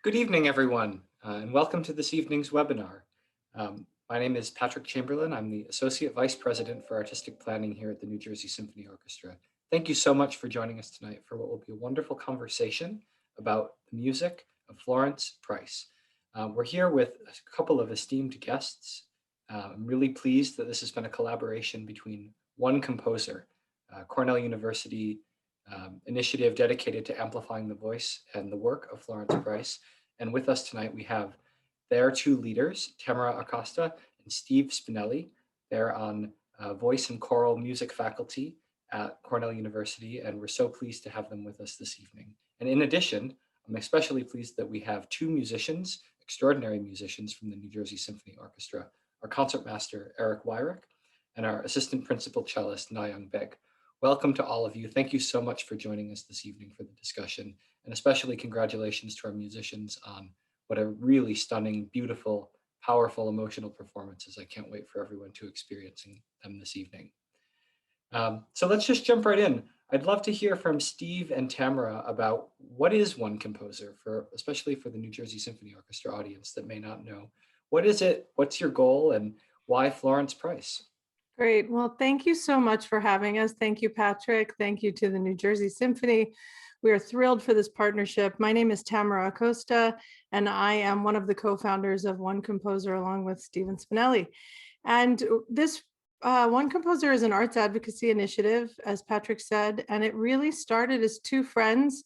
Good evening, everyone, and welcome to this evening's webinar. My name is Patrick Chamberlain. I'm the Associate Vice President for Artistic Planning here at the New Jersey Symphony Orchestra. Thank you so much for joining us tonight for what will be a wonderful conversation about the music of Florence Price. We're here with a couple of esteemed guests. I'm really pleased that this has been a collaboration between ONEcomposer, Cornell University initiative dedicated to amplifying the voice and the work of Florence Price. And with us tonight, we have their two leaders, Tamara Acosta and Steve Spinelli. They're on voice and choral music faculty at Cornell University, and we're so pleased to have them with us this evening. And in addition, I'm especially pleased that we have two musicians, extraordinary musicians from the New Jersey Symphony Orchestra, our concertmaster, Wyrick, and our assistant principal cellist, Baek. Welcome to all of you. Thank you so much for joining us this evening for the discussion, and especially congratulations to our musicians on what are really stunning, beautiful, powerful, emotional performances. I can't wait for everyone to experience them this evening. So let's just jump right in. I'd love to hear from Steve and Tamara about what is ONEcomposer, especially for the New Jersey Symphony Orchestra audience that may not know. What is it? What's your goal? And why Florence Price? Great. Well, thank you so much for having us. Thank you, Patrick. Thank you to the New Jersey Symphony. We are thrilled for this partnership. My name is Tamara Acosta, and I am one of the co-founders of ONEcomposer along with Steven Spinelli. And this ONEcomposer is an arts advocacy initiative, as Patrick said, and it really started as two friends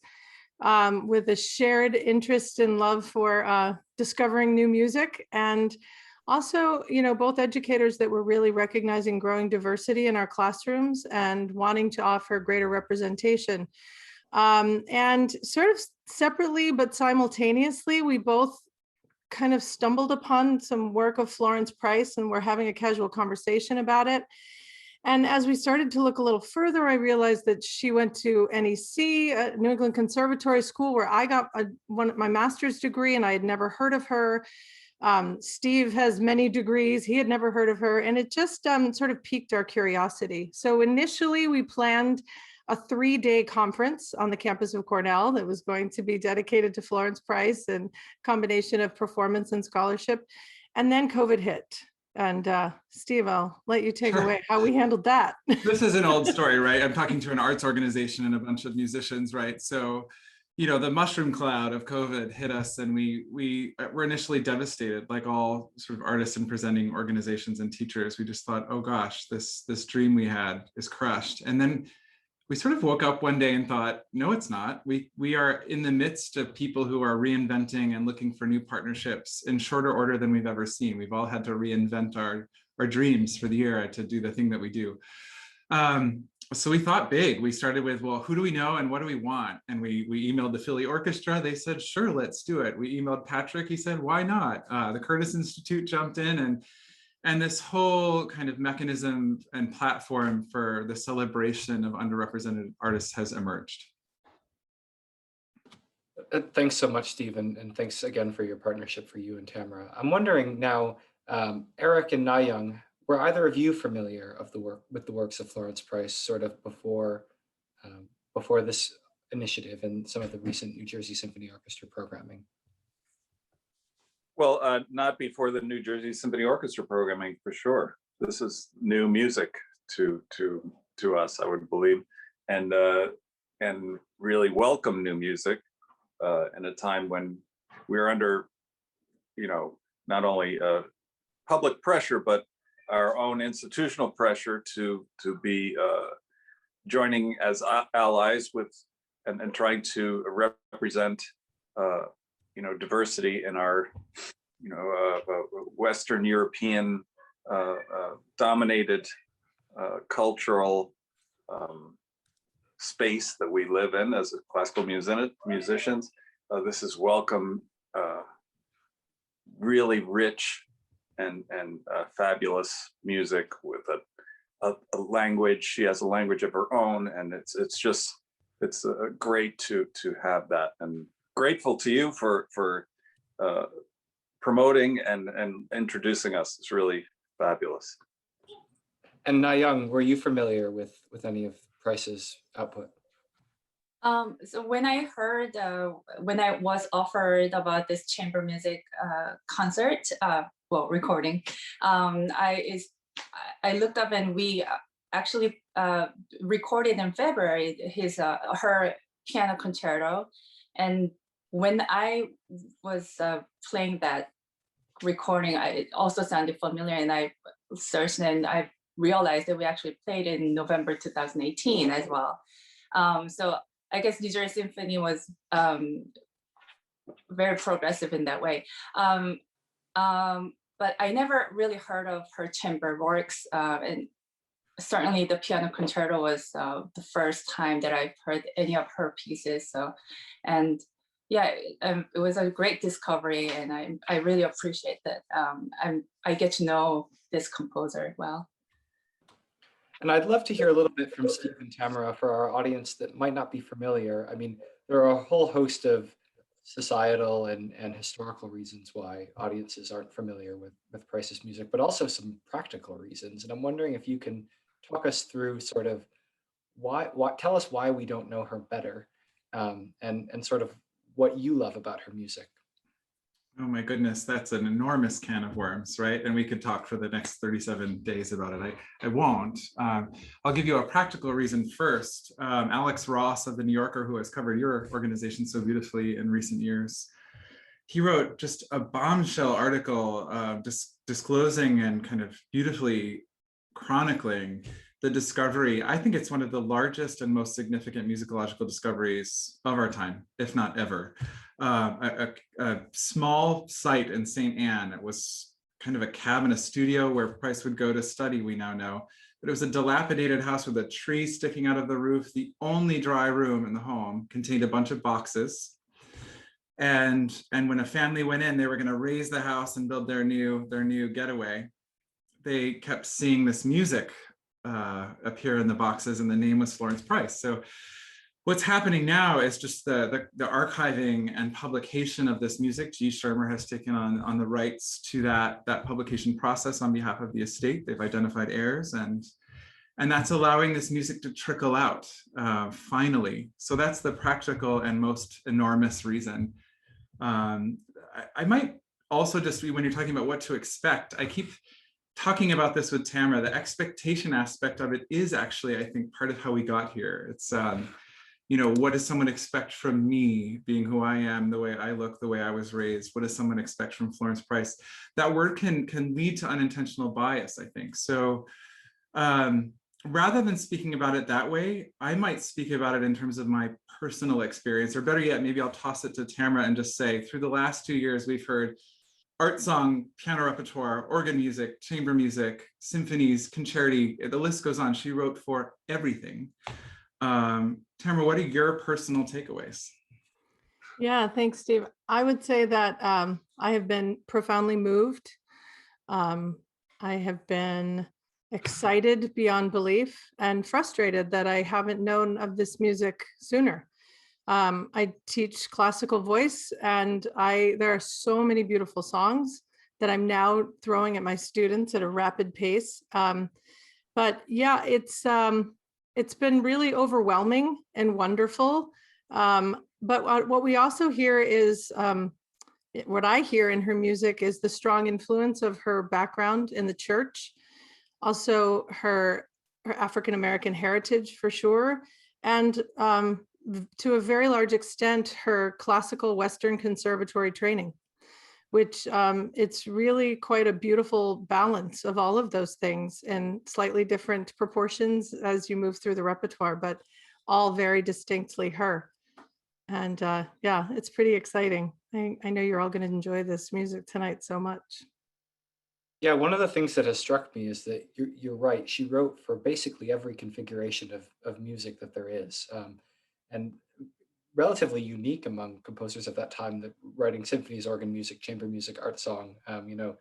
with a shared interest and love for discovering new music, and also, both educators that were really recognizing growing diversity in our classrooms and wanting to offer greater representation. And sort of separately, but simultaneously, we both kind of stumbled upon some work of Florence Price, and we're having a casual conversation about it. And as we started to look a little further, I realized that she went to NEC, New England Conservatory School, where I got my master's degree, and I had never heard of her. Steve has many degrees. He had never heard of her, and it just sort of piqued our curiosity. So initially we planned a 3-day conference on the campus of Cornell that was going to be dedicated to Florence Price and combination of performance and scholarship. And then COVID hit. And Steve, I'll let you take away how we handled that. This is an old story, right? I'm talking to an arts organization and a bunch of musicians, right? So the mushroom cloud of COVID hit us, and we were initially devastated, like all sort of artists and presenting organizations and teachers. We just thought, oh gosh, this dream we had is crushed. And then we sort of woke up one day and thought, no, it's not. We are in the midst of people who are reinventing and looking for new partnerships in shorter order than we've ever seen. We've all had to reinvent our dreams for the year to do the thing that we do. So we thought big. We started with, well, who do we know and what do we want? And we emailed the Philly Orchestra. They said, sure, let's do it. We emailed Patrick. He said, why not? The Curtis Institute jumped in, and this whole kind of mechanism and platform for the celebration of underrepresented artists has emerged. Thanks so much, Steve, and thanks again for your partnership for you and Tamara. I'm wondering now, Eric and Nayoung, were either of you familiar with the works of Florence Price sort of before this initiative and some of the recent New Jersey Symphony Orchestra programming? Well, not before the New Jersey Symphony Orchestra programming, for sure. This is new music to us, I would believe, and really welcome new music in a time when we're under, not only public pressure, but our own institutional pressure to be joining as allies with and trying to represent diversity in our Western European dominated cultural space that we live in as classical musicians. This is welcome, really rich and fabulous music with a language. She has a language of her own, and it's great to have that, and grateful to you for promoting and introducing us. It's really fabulous. And Nayoung, were you familiar with any of Price's output? So when I heard, when I was offered about this chamber music concert, well, recording, I looked up and we actually recorded in February her piano concerto. And when I was playing that recording, it also sounded familiar, and I searched and I realized that we actually played in November 2018 as well. So I guess New Jersey Symphony was very progressive in that way. But I never really heard of her chamber works, and certainly the piano concerto was the first time that I've heard any of her pieces. So, and yeah, it was a great discovery, and I really appreciate that. I get to know this composer well. And I'd love to hear a little bit from Steve and Tamara for our audience that might not be familiar. I mean, there are a whole host of societal and historical reasons why audiences aren't familiar with Price's music, but also some practical reasons. And I'm wondering if you can talk us through sort of tell us why we don't know her better, and sort of what you love about her music. Oh my goodness, that's an enormous can of worms, right? And we could talk for the next 37 days about it. I won't. I'll give you a practical reason first. Alex Ross of The New Yorker, who has covered your organization so beautifully in recent years, he wrote just a bombshell article disclosing and kind of beautifully chronicling the discovery. I think it's one of the largest and most significant musicological discoveries of our time, if not ever. A small site in St. Anne. It was kind of a cabin, a studio where Price would go to study, we now know. But it was a dilapidated house with a tree sticking out of the roof. The only dry room in the home contained a bunch of boxes. And when a family went in, they were going to raise the house and build their new getaway. They kept seeing this music appear in the boxes, and the name was Florence Price. So what's happening now is just the archiving and publication of this music. G. Shermer has taken on the rights to that publication process on behalf of the estate. They've identified heirs, and that's allowing this music to trickle out finally. So that's the practical and most enormous reason. I might also just, when you're talking about what to expect, I keep talking about this with Tamara. The expectation aspect of it is actually, I think, part of how we got here. It's you know, what does someone expect from me, being who I am, the way I look, the way I was raised? What does someone expect from Florence Price? That word can lead to unintentional bias, I think. So rather than speaking about it that way, I might speak about it in terms of my personal experience, or better yet, maybe I'll toss it to Tamara and just say, through the last 2 years, we've heard art song, piano repertoire, organ music, chamber music, symphonies, concerti, the list goes on. She wrote for everything. Tamara, what are your personal takeaways? Yeah, thanks, Steve. I would say that I have been profoundly moved. I have been excited beyond belief and frustrated that I haven't known of this music sooner. I teach classical voice, and there are so many beautiful songs that I'm now throwing at my students at a rapid pace. But yeah, it's been really overwhelming and wonderful. But what we also hear is, what I hear in her music is the strong influence of her background in the church, also her African-American heritage for sure, and to a very large extent, her classical Western conservatory training, which it's really quite a beautiful balance of all of those things in slightly different proportions as you move through the repertoire, but all very distinctly her. And yeah, it's pretty exciting. I know you're all going to enjoy this music tonight so much. Yeah, one of the things that has struck me is that you're right. She wrote for basically every configuration of music that there is, and relatively unique among composers of that time, that writing symphonies, organ music, chamber music, art song. You know,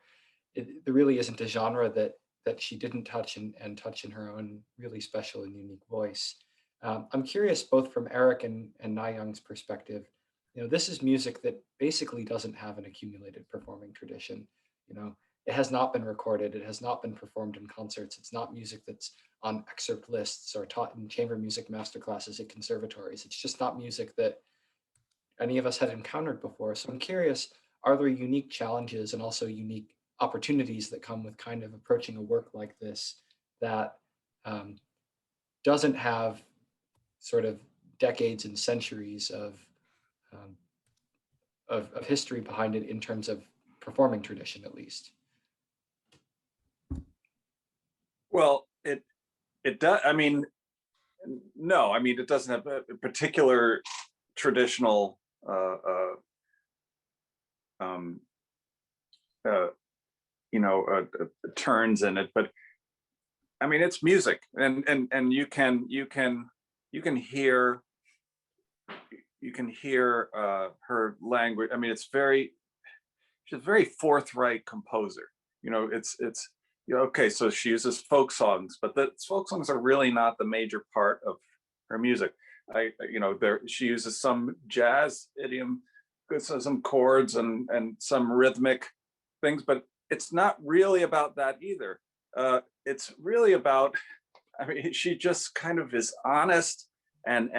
there really isn't a genre that she didn't touch and touch in her own really special and unique voice. I'm curious, both from Eric and Na-Young's perspective, you know, this is music that basically doesn't have an accumulated performing tradition. You know, it has not been recorded. It has not been performed in concerts. It's not music that's on excerpt lists or taught in chamber music masterclasses at conservatories. It's just not music that any of us had encountered before. So I'm curious, are there unique challenges and also unique opportunities that come with kind of approaching a work like this that doesn't have sort of decades and centuries of history behind it in terms of performing tradition, at least? Well, it does. I mean, no, I mean, it doesn't have a particular traditional turns in it, but I mean, it's music, and you can hear her language. I mean, she's a very forthright composer. It's okay. So she uses folk songs, but the folk songs are really not the major part of her music. She uses some jazz idiom, some chords and some rhythmic things, but it's not really about that either. It's really about, I mean, she just kind of is honest and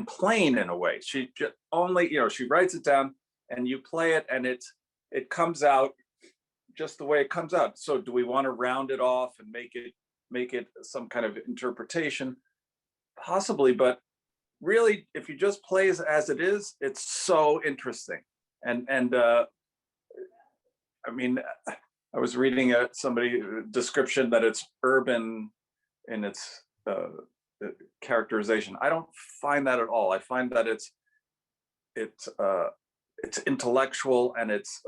plain in a way. She just only, she writes it down and you play it and it comes out just the way it comes out. So do we want to round it off and make it some kind of interpretation? Possibly, but really, if you just play as it is, it's so interesting. And I mean, I was reading somebody description that it's urban in its characterization. I don't find that at all. I find that it's intellectual and it's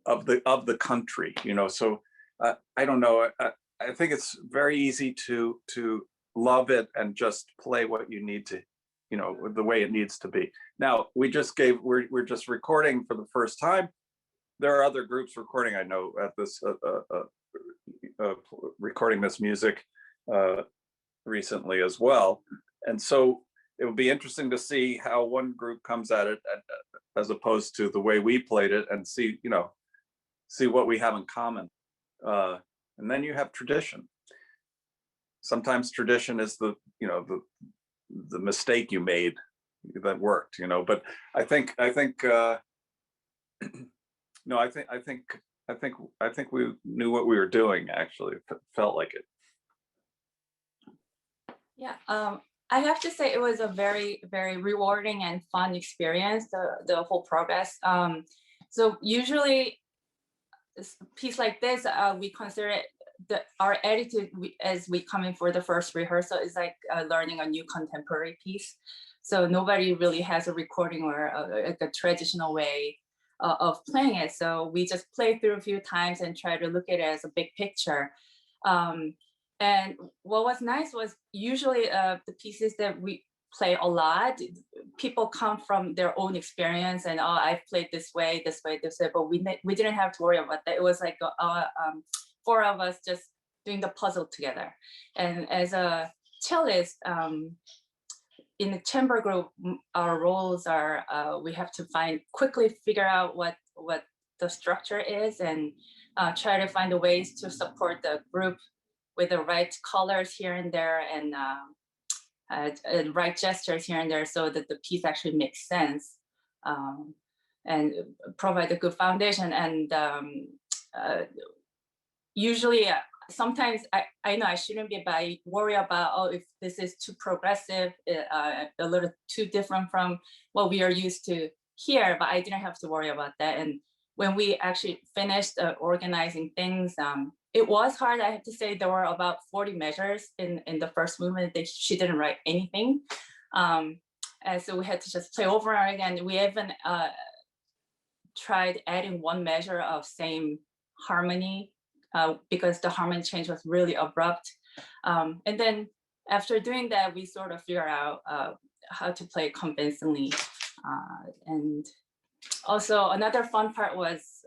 of the country, So I don't know. I think it's very easy to love it and just play what you need to, the way it needs to be. Now we're just recording for the first time. There are other groups recording, I know, at this recording this music recently as well. And so it would be interesting to see how one group comes at it as opposed to the way we played it, and see what we have in common. And then you have tradition. Sometimes tradition is the mistake you made that worked, but I think no, I think we knew what we were doing, actually. It felt like it. Yeah, I have to say it was a very, very rewarding and fun experience, the whole progress. So usually a piece like this, we consider it, our attitude as we come in for the first rehearsal is like learning a new contemporary piece. So nobody really has a recording or a traditional way of playing it. So we just play through a few times and try to look at it as a big picture. And what was nice was usually the pieces that we play a lot, people come from their own experience and, oh, I've played this way, but we didn't have to worry about that. It was like four of us just doing the puzzle together. And as a cellist, in the chamber group, our roles are, we have to quickly figure out what the structure is and try to find the ways to support the group with the right colors here and there and right gestures here and there so that the piece actually makes sense and provide a good foundation. And usually, sometimes I know I shouldn't be worry about, oh, if this is too progressive, a little too different from what we are used to here, but I didn't have to worry about that. And when we actually finished organizing things, it was hard. I have to say there were about 40 measures in the first movement that she didn't write anything. And so we had to just play over and again. We even tried adding one measure of same harmony because the harmony change was really abrupt. And then after doing that, we sort of figure out how to play convincingly. And also another fun part was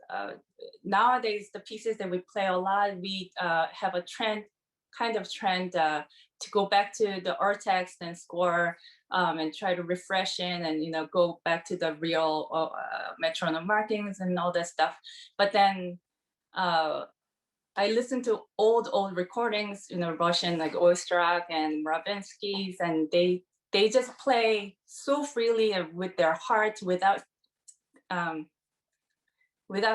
nowadays, the pieces that we play a lot, we have a trend to go back to the art text and score and try to refresh in and, you know, go back to the real metronome markings and all that stuff. But then I listened to old recordings, you know, Russian, like Oistrakh and Ravinsky's, and they just play so freely and with their heart without the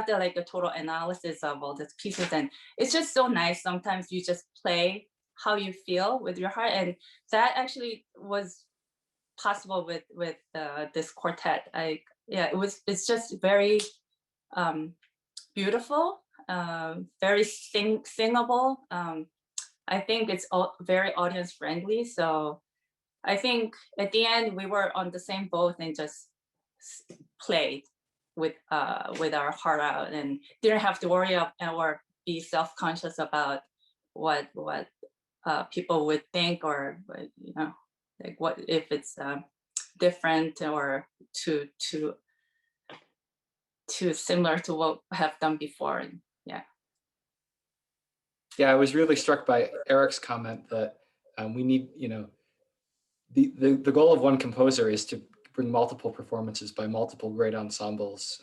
like a total analysis of all these pieces. And it's just so nice. Sometimes you just play how you feel with your heart, and that actually was possible with this quartet. It's just very beautiful, very singable. I think it's all very audience friendly. So I think at the end we were on the same boat and just played with our heart out and didn't have to worry or be self-conscious about what people would think, or, you know, like what if it's different or too similar to what I have done before. And yeah, I was really struck by Eric's comment that we need, you know, the goal of ONEcomposer is to bring multiple performances by multiple great ensembles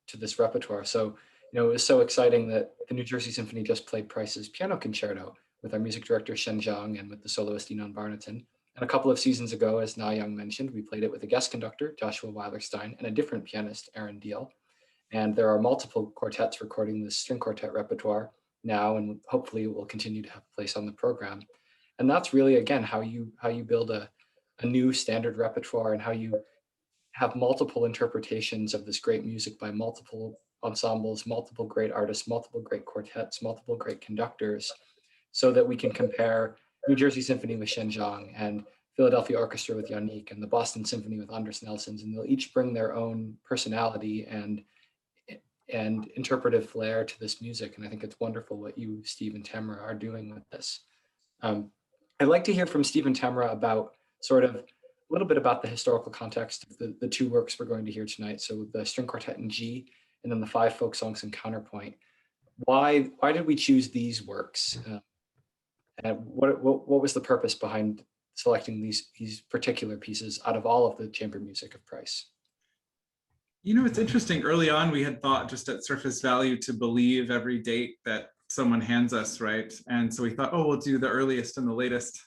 to this repertoire. So, you know, it was so exciting that the New Jersey Symphony just played Price's piano concerto with our music director Shen Zhang and with the soloist Inon Barnaton. And a couple of seasons ago, as Na Young mentioned, we played it with a guest conductor, Joshua Weilerstein, and a different pianist, Aaron Deal. And there are multiple quartets recording this string quartet repertoire now, and hopefully it will continue to have a place on the program. And that's really, again, how you build a new standard repertoire, and how you have multiple interpretations of this great music by multiple ensembles, multiple great artists, multiple great quartets, multiple great conductors, so that we can compare New Jersey Symphony with Shen Zhang and Philadelphia Orchestra with Yannick and the Boston Symphony with Anders Nelsons, and they'll each bring their own personality and interpretive flair to this music. And I think it's wonderful what you, Steve and Tamara, are doing with this. I'd like to hear from Steve and Tamara about sort of a little bit about the historical context of the two works we're going to hear tonight. So the string quartet in G, and then the Five Folksongs and Counterpoint. Why did we choose these works? And what was the purpose behind selecting these particular pieces out of all of the chamber music of Price? You know, it's interesting. Early on, we had thought just at surface value to believe every date that someone hands us, right? And so we thought, oh, we'll do the earliest and the latest.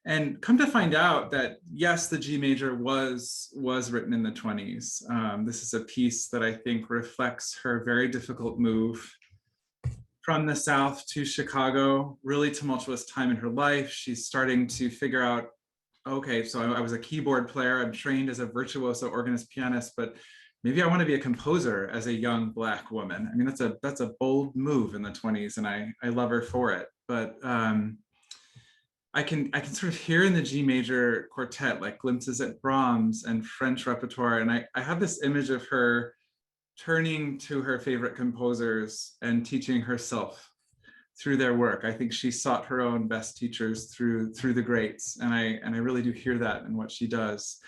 And come to find out that, yes, the G major was written in the 20s. This is a piece that I think reflects her very difficult move from the South to Chicago, really tumultuous time in her life. She's starting to figure out, okay, so I was a keyboard player. I'm trained as a virtuoso organist pianist, but maybe I want to be a composer as a young Black woman. I mean, that's a bold move in the 20s, and I love her for it. But I can sort of hear in the G major quartet like glimpses at Brahms and French repertoire, and I have this image of her turning to her favorite composers and teaching herself through their work. I think she sought her own best teachers through the greats, and I really do hear that in what she does.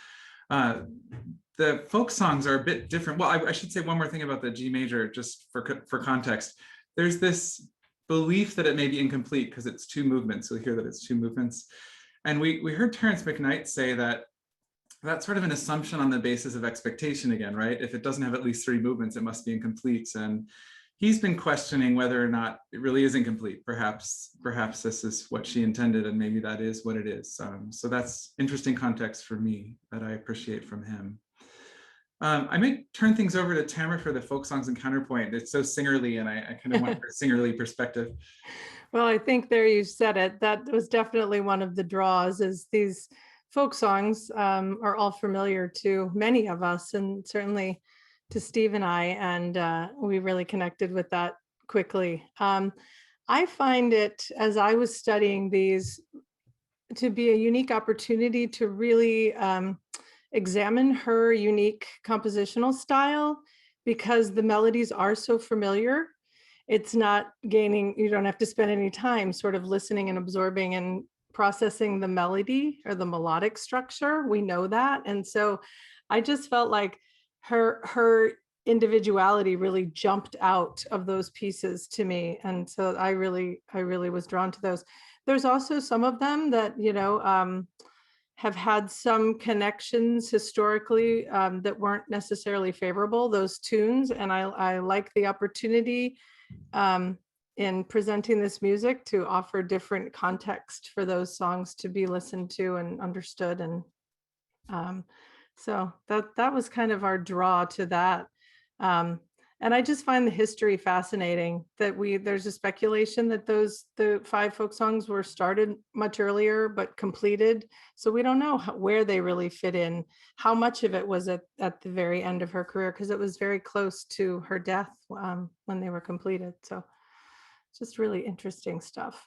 The folk songs are a bit different. Well, I should say one more thing about the G major, just for context. There's this belief that it may be incomplete because it's two movements. You'll hear that it's two movements. And we heard Terrence McKnight say that that's sort of an assumption on the basis of expectation again, right? If it doesn't have at least three movements, it must be incomplete. And he's been questioning whether or not it really is incomplete. Perhaps this is what she intended, and maybe that is what it is. So that's interesting context for me that I appreciate from him. I may turn things over to Tamara for the folk songs and counterpoint. It's so singerly, and I kind of want her singerly perspective. Well, I think there you said it. That was definitely one of the draws, is these folk songs are all familiar to many of us, and certainly to Steve and I, and we really connected with that quickly. I find it, as I was studying these, to be a unique opportunity to really examine her unique compositional style, because the melodies are so familiar. It's not gaining, you don't have to spend any time sort of listening and absorbing and processing the melody or the melodic structure. We know that. And so I just felt like her individuality really jumped out of those pieces to me. And so I really was drawn to those. There's also some of them that, have had some connections historically that weren't necessarily favorable, those tunes. And I like the opportunity in presenting this music to offer different context for those songs to be listened to and understood. And so that was kind of our draw to that. And I just find the history fascinating that there's a speculation that the Five Folksongs were started much earlier, but completed. So we don't know where they really fit in, how much of it was at the very end of her career, because it was very close to her death when they were completed. So just really interesting stuff.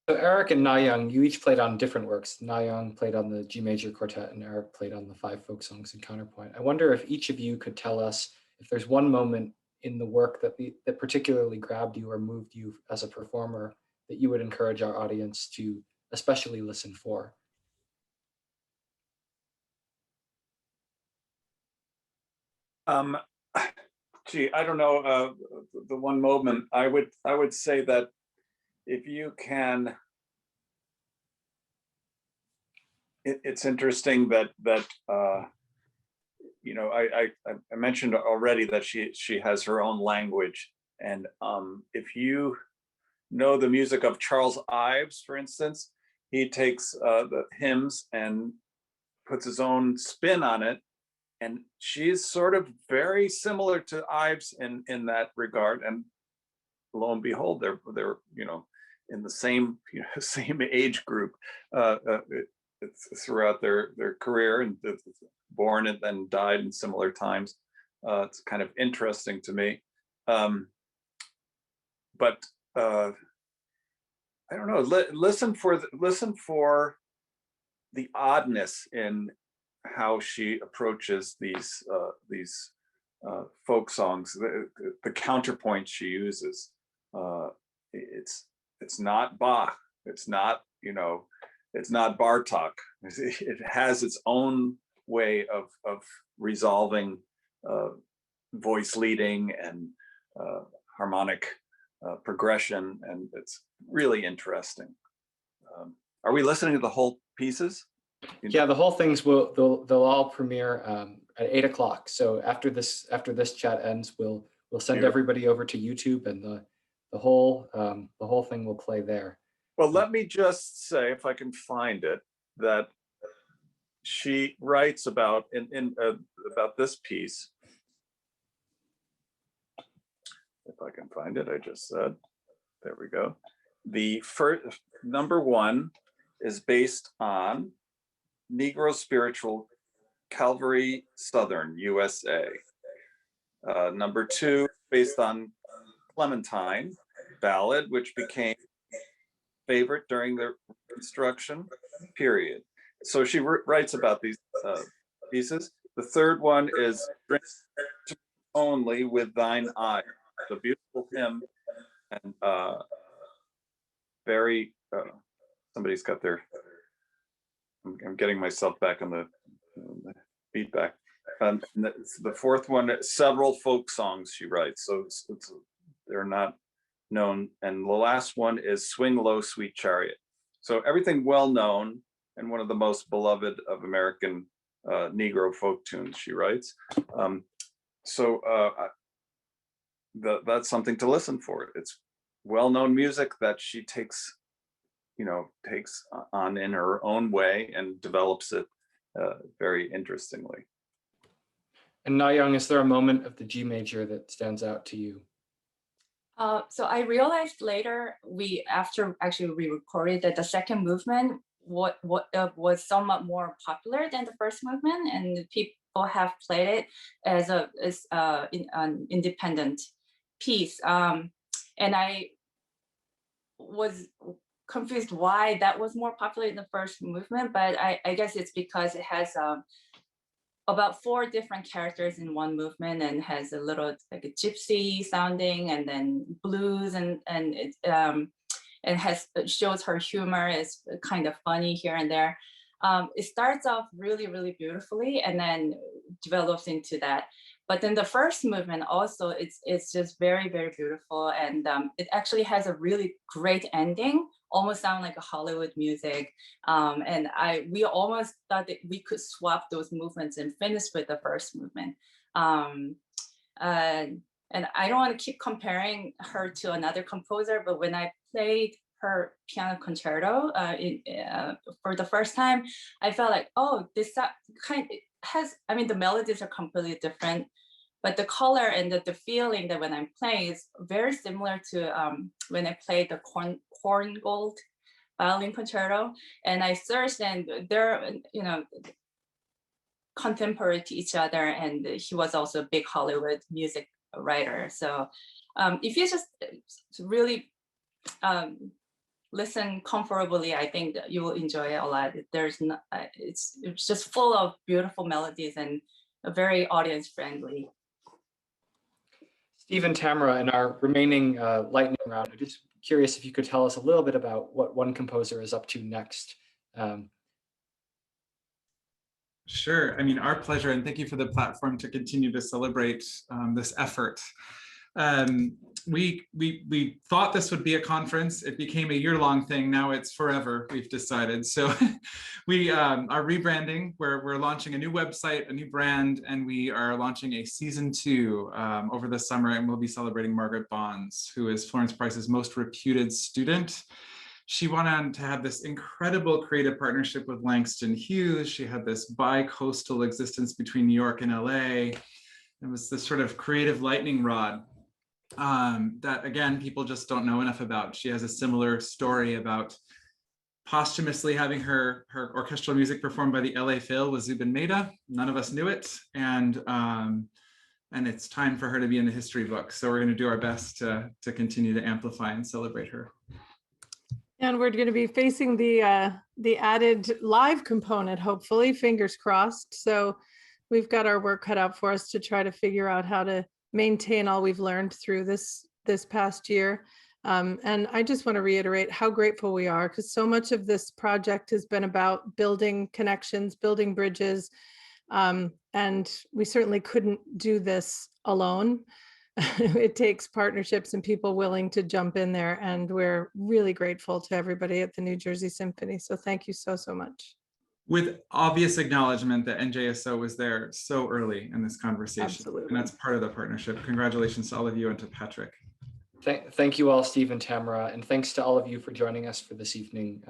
So Eric and Na-Young, you each played on different works. Na-Young played on the G major quartet and Eric played on the Five Folksongs and Counterpoint. I wonder if each of you could tell us if there's one moment in the work that particularly grabbed you or moved you as a performer that you would encourage our audience to especially listen for. Gee, I don't know. The one moment I would say that if you can, it's interesting that I mentioned already that she has her own language, and if you know the music of Charles Ives, for instance, he takes the hymns and puts his own spin on it, and she's sort of very similar to Ives in that regard. And lo and behold, they're in the same same age group throughout their career, and born and then died in similar times. It's kind of interesting to me. But I don't know. Listen for the oddness in how she approaches these folk songs. The counterpoint she uses. It's not Bach. It's not it's not Bartok. It has its own way of resolving voice leading and harmonic progression, and it's really interesting. Are we listening to the whole pieces? Yeah, the whole things they'll all premiere at 8 o'clock. So after this chat ends, we'll send everybody over to YouTube, and the whole thing will play there. Well, let me just say, if I can find it, that she writes about about this piece. If I can find it, I just said, there we go. The first number one is based on Negro Spiritual, Calvary, Southern, USA. Number two, based on Clementine Ballad, which became favorite during the Reconstruction period. So she writes about these pieces. The third one is Drink Only with Thine Eye, the beautiful hymn, and very somebody's got their. I'm getting myself back on the feedback. The fourth one, several folk songs she writes, so they're not known. And the last one is Swing Low, Sweet Chariot. So everything well known and one of the most beloved of American Negro folk tunes she writes. That's something to listen for. It's well-known music that she takes on in her own way and develops it very interestingly. And Na-Young, is there a moment of the G major that stands out to you? So I realized later, after we recorded that the second movement was somewhat more popular than the first movement, and people have played it as an independent piece. And I was confused why that was more popular in the first movement, but I guess it's because it has about 4 different characters in one movement, and has a little like a gypsy sounding, and then blues, and it shows her humor is kind of funny here and there. It starts off really, really beautifully and then develops into that. But then the first movement also, it's just very, very beautiful. And it actually has a really great ending, almost sound like a Hollywood music. And we almost thought that we could swap those movements and finish with the first movement. And I don't want to keep comparing her to another composer, but when I played her piano concerto for the first time, I felt like, oh, this kind of has, I mean, the melodies are completely different, but the color and the feeling that when I'm playing is very similar to when I played the Korngold violin concerto. And I searched, and they're, you know, contemporary to each other, and he was also a big Hollywood music writer. So if you just really listen comfortably, I think that you will enjoy it a lot. There's not, it's just full of beautiful melodies and very audience friendly. Steve and Tamara, in our remaining lightning round, I'm just curious if you could tell us a little bit about what ONEcomposer is up to next. Sure. I mean, our pleasure, and thank you for the platform to continue to celebrate this effort. We thought this would be a conference. It became a year-long thing. Now it's forever, we've decided. So we are rebranding. We're launching a new website, a new brand, and we are launching a season 2 over the summer, and we'll be celebrating Margaret Bonds, who is Florence Price's most reputed student. She went on to have this incredible creative partnership with Langston Hughes. She had this bi-coastal existence between New York and LA. It was this sort of creative lightning rod that, again, people just don't know enough about. She has a similar story about posthumously having her orchestral music performed by the LA Phil with Zubin Mehta. None of us knew it. And it's time for her to be in the history books. So we're going to do our best to continue to amplify and celebrate her. And we're going to be facing the added live component, hopefully, fingers crossed. So we've got our work cut out for us to try to figure out how to maintain all we've learned through this past year. And I just want to reiterate how grateful we are, because so much of this project has been about building connections, building bridges. And we certainly couldn't do this alone. It takes partnerships and people willing to jump in there. And we're really grateful to everybody at the New Jersey Symphony. So thank you so, so much. With obvious acknowledgement that NJSO was there so early in this conversation. Absolutely. And that's part of the partnership. Congratulations to all of you and to Patrick. Thank you all, Steve and Tamara, and thanks to all of you for joining us for this evening.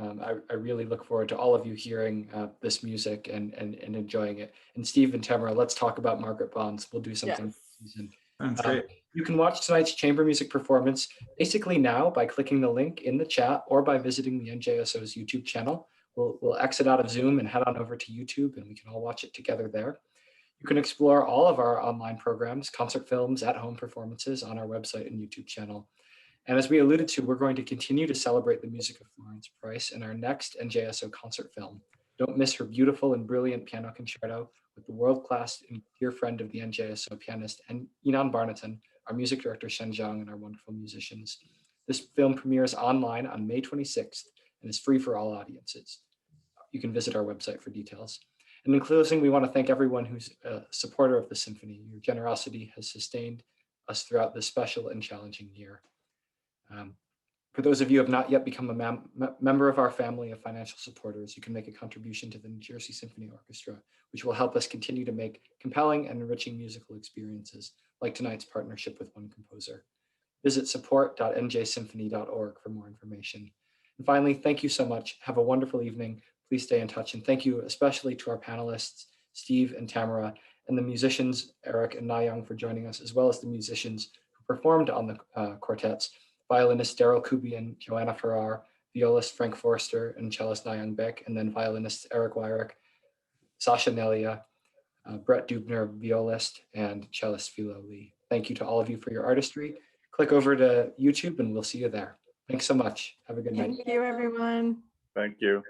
I really look forward to all of you hearing this music and enjoying it. And Steve and Tamara, let's talk about Margaret Bonds. We'll do something this season. Sounds great. You can watch tonight's chamber music performance basically now by clicking the link in the chat or by visiting the NJSO's YouTube channel. We'll exit out of Zoom and head on over to YouTube, and we can all watch it together there. You can explore all of our online programs, concert films, at-home performances on our website and YouTube channel. And as we alluded to, we're going to continue to celebrate the music of Florence Price in our next NJSO concert film. Don't miss her beautiful and brilliant piano concerto with the world-class and dear friend of the NJSO pianist, and Inan Barnaton, our music director, Shen Zhang, and our wonderful musicians. This film premieres online on May 26th and is free for all audiences. You can visit our website for details. And in closing, we want to thank everyone who's a supporter of the symphony. Your generosity has sustained us throughout this special and challenging year. For those of you who have not yet become a member of our family of financial supporters, you can make a contribution to the New Jersey Symphony Orchestra, which will help us continue to make compelling and enriching musical experiences like tonight's partnership with ONEcomposer. Visit support.njsymphony.org for more information. And finally, thank you so much. Have a wonderful evening. Please stay in touch. And thank you especially to our panelists, Steve and Tamara, and the musicians, Eric and Na-Young, for joining us, as well as the musicians who performed on the quartets, violinist DARRYL KUBIAN, JOANNA FARRER, violist Frank FOERSTER, and cellist Na-Young Baek, and then violinists Eric Wyrick, Sasha Nelia, Brett DEUBNER, violist, and cellist PHILO LEE. Thank you to all of you for your artistry. Click over to YouTube and we'll see you there. Thanks so much. Have a good night. Thank you, everyone. Thank you.